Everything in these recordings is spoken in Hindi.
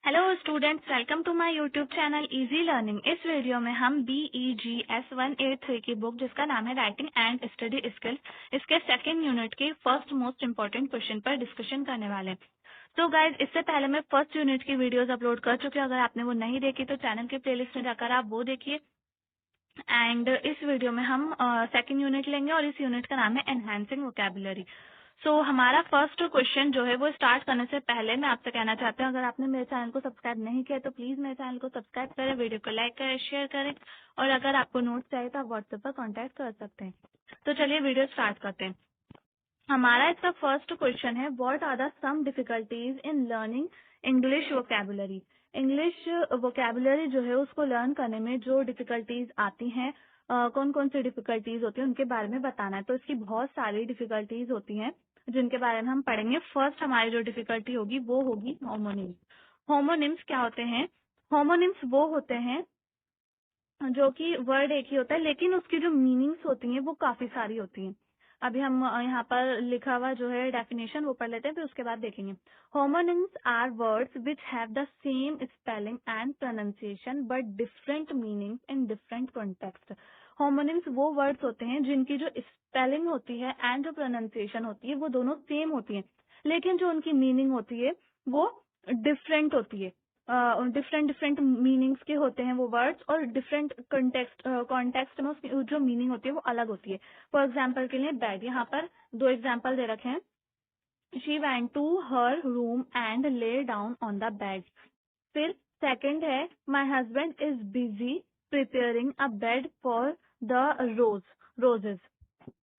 Hello students, welcome to my YouTube channel easy learning. इस वीडियो में हम BEGS 183 की बुक जिसका नाम है राइटिंग एंड स्टडी स्किल्स, इसके सेकंड यूनिट के फर्स्ट मोस्ट इम्पोर्टेंट क्वेश्चन पर डिस्कशन करने वाले हैं। तो गाइज, इससे पहले मैं फर्स्ट यूनिट की वीडियोस अपलोड कर चुकी हूँ। अगर आपने वो नहीं देखी तो चैनल के प्लेलिस्ट में जाकर आप वो देखिए। एंड इस वीडियो में हम सेकंड यूनिट लेंगे और इस यूनिट का नाम है एनहांसिंग वोकैबुलरी। सो हमारा फर्स्ट क्वेश्चन जो है वो स्टार्ट करने से पहले मैं आपसे कहना चाहती हूँ, अगर आपने मेरे चैनल को सब्सक्राइब नहीं किया तो प्लीज मेरे चैनल को सब्सक्राइब करें, वीडियो को लाइक करें, शेयर करें, और अगर आपको नोट्स चाहिए तो आप व्हाट्सएप पर कॉन्टैक्ट कर सकते हैं। तो चलिए वीडियो स्टार्ट करते हैं। हमारा इसका फर्स्ट क्वेश्चन है, what are the some difficulties in learning English vocabulary. English vocabulary जो है उसको लर्न करने में जो डिफिकल्टीज आती हैं, कौन कौन सी डिफिकल्टीज होती हैं उनके बारे में बताना है। तो इसकी बहुत सारी डिफिकल्टीज होती हैं जिनके बारे में हम पढ़ेंगे। फर्स्ट हमारी जो डिफिकल्टी होगी वो होगी होमोनिम्स। होमोनिम्स क्या होते हैं? होमोनिम्स वो होते हैं जो कि वर्ड एक ही होता है लेकिन उसकी जो मीनिंग्स होती हैं वो काफी सारी होती हैं। अभी हम यहाँ पर लिखा हुआ जो है डेफिनेशन वो पढ़ लेते हैं, फिर उसके बाद देखेंगे। Homonyms are words which have the same spelling and pronunciation but different meanings in different context. Homonyms वो वर्ड्स होते हैं जिनकी जो स्पेलिंग होती है एंड जो प्रोनाउंसिएशन होती है वो दोनों सेम होती है, लेकिन जो उनकी मीनिंग होती है वो डिफरेंट होती है। डिफरेंट डिफरेंट मीनिंग्स के होते हैं वो वर्ड्स, और डिफरेंट कॉन्टेक्स्ट में उसकी जो मीनिंग होती है वो अलग होती है। फॉर एग्जाम्पल के लिए बेड, यहाँ पर दो एग्जाम्पल दे रखे हैं। She went to her room and lay down on the bed. फिर सेकंड है, my husband is busy preparing a bed for the roses.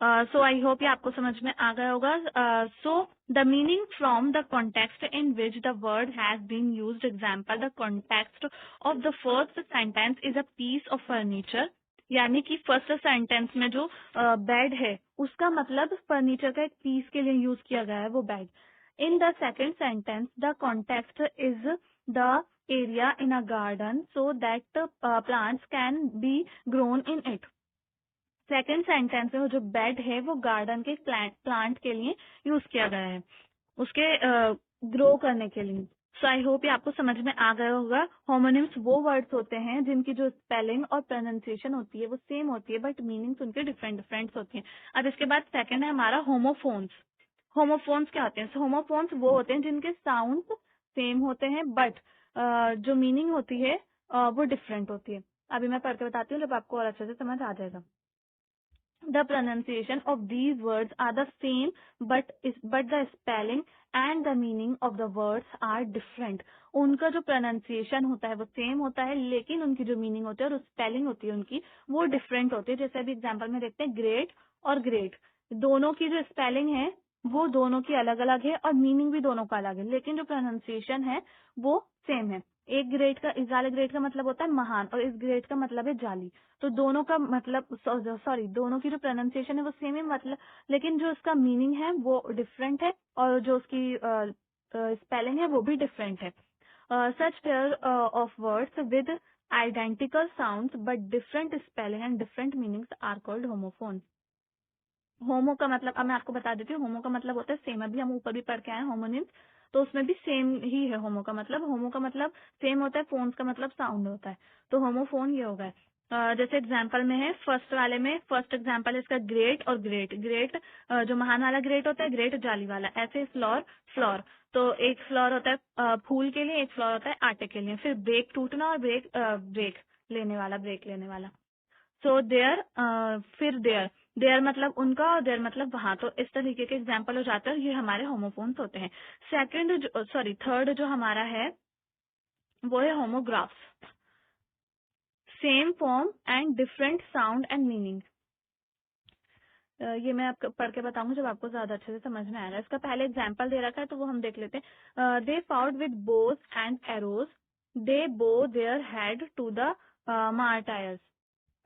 So I hope ये आपको समझ में आ गया होगा। So the meaning from the context in which the word has been used. Example, the context of the first sentence is a piece of furniture. यानी कि फर्स्ट सेंटेंस में जो बेड है उसका मतलब फर्नीचर का एक पीस के लिए यूज किया गया है वो bed. In the second sentence the context is the area in a garden so that plants can be grown in it. Second sentence में वो जो बेड है वो गार्डन के प्लांट के लिए यूज किया गया है, उसके ग्रो करने के लिए। सो आई होप ये आपको समझ में आ गया होगा। होमोनिम्स वो वर्ड्स होते हैं जिनकी जो स्पेलिंग और प्रोनाउंसिएशन होती है वो सेम होती है बट मीनिंग्स उनके डिफरेंट डिफरेंट होती हैं। अब इसके बाद सेकंड है हमारा होमोफोन्स। होमोफोन्स क्या होते हैं? होमोफोन्स वो होते हैं जिनके साउंड सेम होते हैं बट जो मीनिंग होती है वो डिफरेंट होती है। अभी मैं पढ़ के बताती हूँ, जब आपको और अच्छे से समझ आ जाएगा। The pronunciation of these words are the same, but the spelling and the meaning of the words are different. उनका जो pronunciation होता है वो सेम होता है लेकिन उनकी जो मीनिंग होती है और स्पेलिंग होती है उनकी वो डिफरेंट होती है। जैसे अभी एग्जांपल में देखते हैं, ग्रेट और ग्रेट, दोनों की जो स्पेलिंग है वो दोनों की अलग अलग है और मीनिंग भी दोनों का अलग है, लेकिन जो प्रोनाउंसिएशन है वो सेम है। एक ग्रेट का, इस वाले ग्रेट का मतलब होता है महान और इस ग्रेट का मतलब है जाली। तो दोनों का मतलब, सॉरी, दोनों की जो प्रोनाउंसिएशन है वो सेम है मतलब, लेकिन जो उसका मीनिंग है वो डिफरेंट है और जो उसकी स्पेलिंग है वो भी डिफरेंट है। Such pair of words with identical sounds but different spelling and different meanings are called homophone. Homo का मतलब, अब मैं आपको बता देती हूँ, होमो का मतलब होता है सेम। अभी हम ऊपर भी पढ़ के आए होमोनिम्स, तो उसमें भी सेम ही है। होमो का मतलब सेम होता है, फोन्स का मतलब साउंड होता है। तो होमोफोन ये होगा। जैसे एग्जाम्पल में है, फर्स्ट वाले में फर्स्ट एग्जाम्पल इसका ग्रेट और ग्रेट। ग्रेट जो महान वाला ग्रेट होता है, ग्रेट जाली वाला। ऐसे फ्लोर, फ्लोर, तो एक फ्लोर होता है फूल के लिए, एक फ्लोर होता है आटे के लिए। फिर ब्रेक टूटना और ब्रेक लेने वाला, ब्रेक लेने वाला। सो देयर, फिर देयर, देयर मतलब उनका और देयर मतलब वहां। तो इस तरीके के एग्जाम्पल हो जाते हैं, ये हमारे होमोफोन्स होते हैं। थर्ड जो हमारा है वो है homographs. Same form and different sound and meaning. ये मैं आपको पढ़ के बताऊंगी जब आपको ज्यादा अच्छे से समझ में आएगा। इसका पहले एग्जाम्पल दे रखा है तो वो हम देख लेते हैं। They fought with bows and arrows, they bow their head to the martyrs.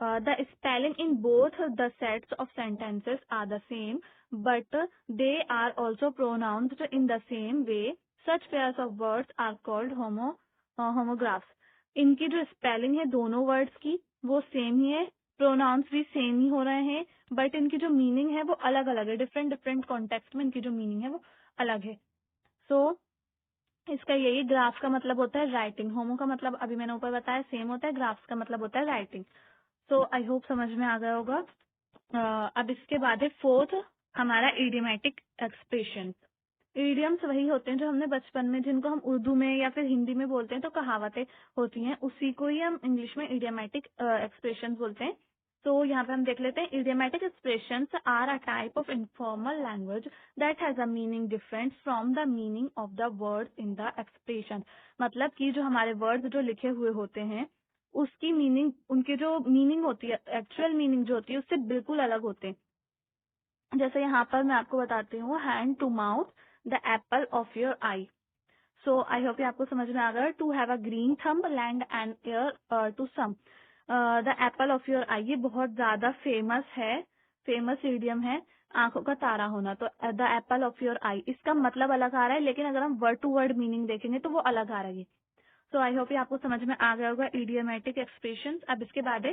The spelling in both the sets of sentences are the same, but they are also pronounced in the same way. Such pairs of words are called homographs. इनकी जो स्पेलिंग है दोनों वर्ड्स की वो सेम ही है, प्रोनाउंस भी सेम ही हो रहे हैं, बट इनकी जो मीनिंग है वो अलग अलग है। डिफरेंट डिफरेंट कॉन्टेक्स्ट में इनकी जो मीनिंग है वो अलग है। सो इसका यही, ग्राफ का मतलब होता है राइटिंग, होमो का मतलब अभी मैंने ऊपर बताया सेम होता है, ग्राफ्स का मतलब होता है राइटिंग। सो आई होप समझ में आ गया होगा। अब इसके बाद है फोर्थ हमारा इडियमेटिक एक्सप्रेशन। इडियम्स वही होते हैं जो हमने बचपन में, जिनको हम उर्दू में या फिर हिंदी में बोलते हैं तो कहावतें होती हैं, उसी को ही हम इंग्लिश में इडियमेटिक एक्सप्रेशन बोलते हैं। तो यहाँ पे हम देख लेते हैं, idiomatic expressions are a type of informal language that has a meaning different from the meaning of the words in the expression. मतलब कि जो हमारे वर्ड्स जो लिखे हुए होते हैं उसकी मीनिंग, उनकी जो मीनिंग होती है, एक्चुअल मीनिंग जो होती है उससे बिल्कुल अलग होते हैं। जैसे यहाँ पर मैं आपको बताती हूँ, hand to mouth the apple of your eye. So I hope ये आपको समझ में आ गया। To have a green thumb, lend an ear to some, the apple of your eye, ये बहुत ज्यादा फेमस है, फेमस इडियम है, आंखों का तारा होना। तो द एप्पल ऑफ योर आई, इसका मतलब अलग आ रहा है, लेकिन अगर हम वर्ड टू वर्ड मीनिंग देखेंगे तो वो अलग आ रहा है। सो आई होप ये आपको समझ में आ गया होगा इडियमेटिक एक्सप्रेशन। अब इसके बाद है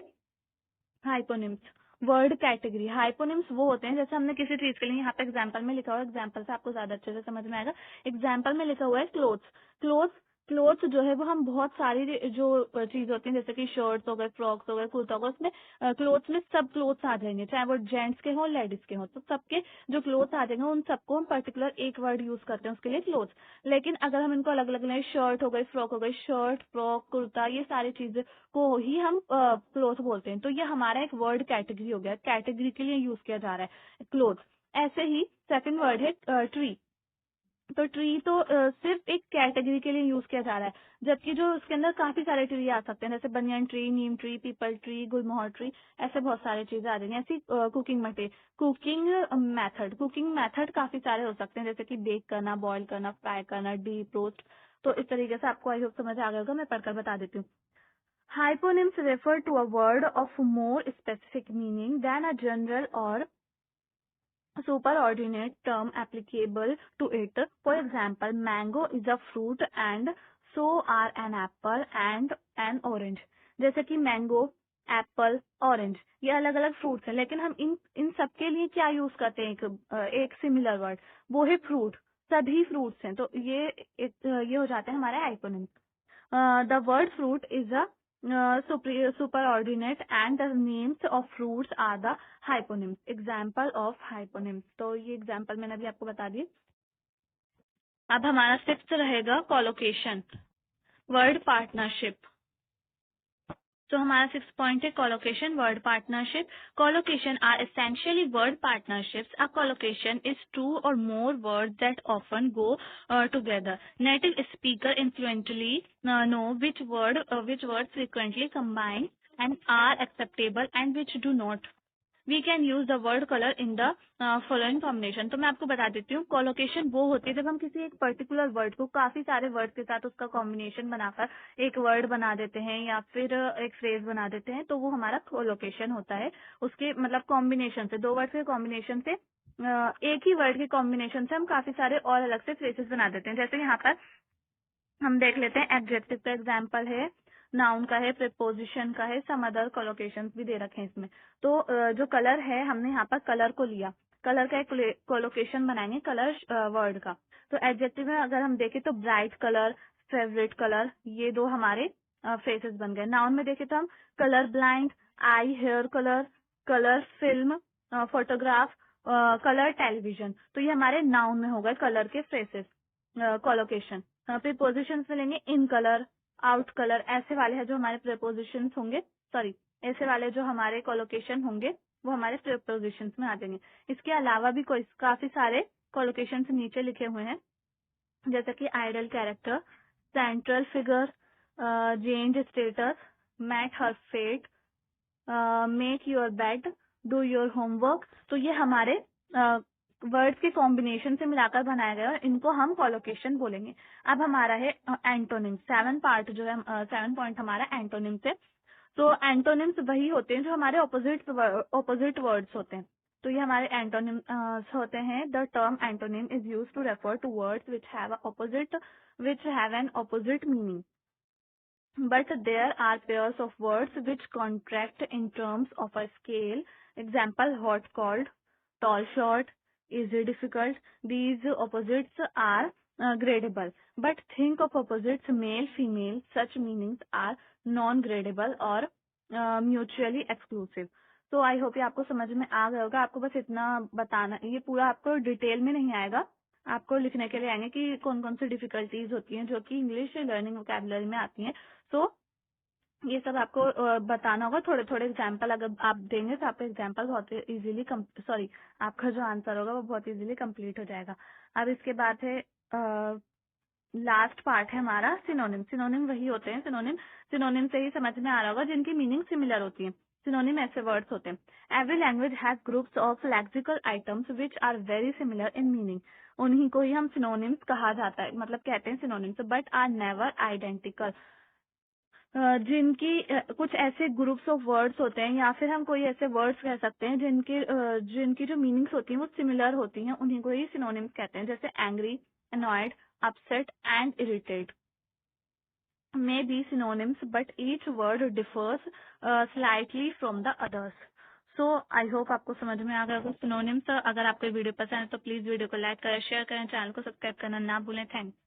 हाइपोनिम्स, वर्ड कैटेगरी। हाइपोनिम्स वो होते हैं, जैसे हमने किसी चीज के लिए यहाँ पे एग्जांपल में लिखा हुआ है, एग्जांपल से आपको ज्यादा अच्छे से समझ में आएगा। एग्जांपल में लिखा हुआ है क्लोथ्स। क्लोथ्स क्लोथ्स जो है वो हम बहुत सारी जो चीज होती है, जैसे कि शर्ट्स हो गए, फ्रॉक्स हो गए, कुर्ता हो गया, उसमें क्लोथ्स में सब क्लोथ्स आ जाएंगे, चाहे वो जेंट्स के हों लेडीज के हों, तो सबके जो क्लोथ्स आ जाएंगे उन सबको हम पर्टिकुलर एक वर्ड यूज करते हैं उसके लिए, क्लोथ्स। लेकिन अगर हम इनको अलग अलग लें, शर्ट हो गई, फ्रॉक हो गई, शर्ट फ्रॉक कुर्ता, ये सारी चीजें को ही हम क्लोथ बोलते हैं। तो ये हमारा एक वर्ड कैटेगरी हो गया, कैटेगरी के लिए यूज किया जा रहा है क्लोथ। ऐसे ही सेकंड वर्ड है ट्री। तो ट्री तो सिर्फ एक कैटेगरी के लिए यूज किया जा रहा है, जबकि जो उसके अंदर काफी सारे ट्री आ सकते हैं, जैसे बनियन ट्री, नीम ट्री, पीपल ट्री, गुलमोहर ट्री, ऐसे बहुत सारी चीजें आ रही हैं। ऐसी कुकिंग मटे कुकिंग मेथड, कुकिंग मेथड काफी सारे हो सकते हैं, जैसे कि बेक करना, बॉईल करना, फ्राई करना, डीप रोस्ट। तो इस तरीके से आपको आई होप समझ आ गया होगा, मैं पढ़कर बता देती हूँ। Hyponyms refer to a word of more specific meaning than a general or superordinate term applicable to it. For example, mango is a fruit and so are an apple and an orange. जैसे कि मैंगो, एप्पल, ऑरेंज, ये अलग अलग फ्रूट्स हैं, लेकिन हम इन सब के लिए क्या यूज करते हैं, एक सिमिलर वर्ड, वो है फ्रूट। सभी फ्रूट्स हैं, तो ये हो जाते हैं हमारे हाइपोनिम्स। The word fruit is a superordinate and the names of fruits are the hyponyms. Example of hyponyms. तो ये एग्जाम्पल मैंने अभी आपको बता दिए। अब हमारा सिक्स्थ रहेगा कोलोकेशन, वर्ड पार्टनरशिप। तो हमारा 6 पॉइंट है collocation, word partnership. Collocation are essentially word partnerships. A collocation is two or more word that often go together. Native speaker influently know which words frequently combine and are acceptable and which do not. We can use the word colour in the following combination. तो मैं आपको बता देती हूँ, कोलोकेशन वो होती है जब हम किसी एक पर्टिकुलर वर्ड को काफी सारे वर्ड के साथ उसका कॉम्बिनेशन बनाकर एक वर्ड बना देते हैं या फिर एक फ्रेज बना देते हैं, तो वो हमारा कोलोकेशन होता है। उसके मतलब कॉम्बिनेशन से, दो वर्ड के कॉम्बिनेशन से, एक ही वर्ड के कॉम्बिनेशन से हम काफी सारे और अलग से फ्रेजेस बना देते हैं। जैसे यहाँ पर हम देख लेते हैं, एडजेक्टिव का एग्जाम्पल है, नाउन का है, प्रीपोजिशन का है, सम अदर कोलोकेशन भी दे रखे हैं इसमें। तो जो कलर है, हमने यहाँ पर कलर को लिया, कलर का एक कोलोकेशन बनाएंगे कलर वर्ड का। तो एडजेक्टिव में अगर हम देखें तो ब्राइट कलर, फेवरेट कलर, ये दो हमारे फेसेस बन गए। नाउन में देखें तो हम colour blind, eye hair colour, colour film, photograph, colour television. तो ये हमारे नाउन में हो गए कलर के फेसेस कोलोकेशन। प्रीपोजिशन में लेंगे इन कलर, आउट कलर, ऐसे वाले हैं जो हमारे प्रीपोजिशन होंगे, सॉरी ऐसे वाले जो हमारे कोलोकेशन होंगे वो हमारे प्रीपोजिशन में आ जाएंगे। इसके अलावा भी कोई काफी सारे कोलोकेशन नीचे लिखे हुए हैं, जैसे कि idle character, central figure, change status, met her fate, make your bed, do your homework. तो ये हमारे वर्ड्स के कॉम्बिनेशन से मिलाकर बनाया गया है, इनको हम कोलोकेशन बोलेंगे। अब हमारा है एंटोनिम, 7 पार्ट जो है, 7 पॉइंट हमारा एंटोनिम से। तो एंटोनिम्स वही होते हैं जो हमारे ऑपोजिट वर्ड्स होते हैं। तो ये हमारे एंटोनिम होते हैं। The term antonym is use to refer to words which have an opposite meaning, but there are pairs of words which contract in terms of a scale. Example, hot cold, tall short, easy difficult. These opposites are gradable. But think of opposites, male, female. Such meanings are non-gradable or mutually exclusive. तो आई होप ये आपको समझ में आ गया होगा. आपको बस इतना बताना, ये पूरा आपको डिटेल में नहीं आएगा, आपको लिखने के लिए आएंगे कि कौन कौन सी डिफिकल्टीज होती हैं जो कि इंग्लिश लर्निंग वोकैबुलरी में आती हैं. सो ये सब आपको बताना होगा. थोड़े थोड़े एग्जाम्पल अगर आप देंगे तो आपका एग्जाम्पल बहुत इजीली आपका जो आंसर होगा वो बहुत इजीली कंप्लीट हो जाएगा. अब इसके बाद है लास्ट पार्ट है हमारा सिनोनिम. सिनोनिम वही होते हैं, सिनोनिम से ही समझ में आ रहा होगा जिनकी मीनिंग सिमिलर होती है. सिनोनिम ऐसे वर्ड्स होते हैं. Every language has groups of lexical items which are very similar in meaning. उन्हीं को ही हम सिनोनिम्स कहा जाता है, मतलब कहते हैं synonyms, but are never identical. जिनकी कुछ ऐसे ग्रुप्स ऑफ वर्ड्स होते हैं या फिर हम कोई ऐसे वर्ड्स कह सकते हैं जिनकी जो मीनिंग्स होती हैं वो सिमिलर होती हैं, उन्हीं को ही सिनोनिम्स कहते हैं. जैसे angry, annoyed, upset and irritate may be synonyms, but each word differs slightly from the others. So I hope आपको समझ में आ गया होगा सिनोनिम्स. अगर आपको वीडियो पसंद है तो प्लीज वीडियो को लाइक करें, शेयर करें, चैनल को सब्सक्राइब करना ना भूलें. थैंक्स.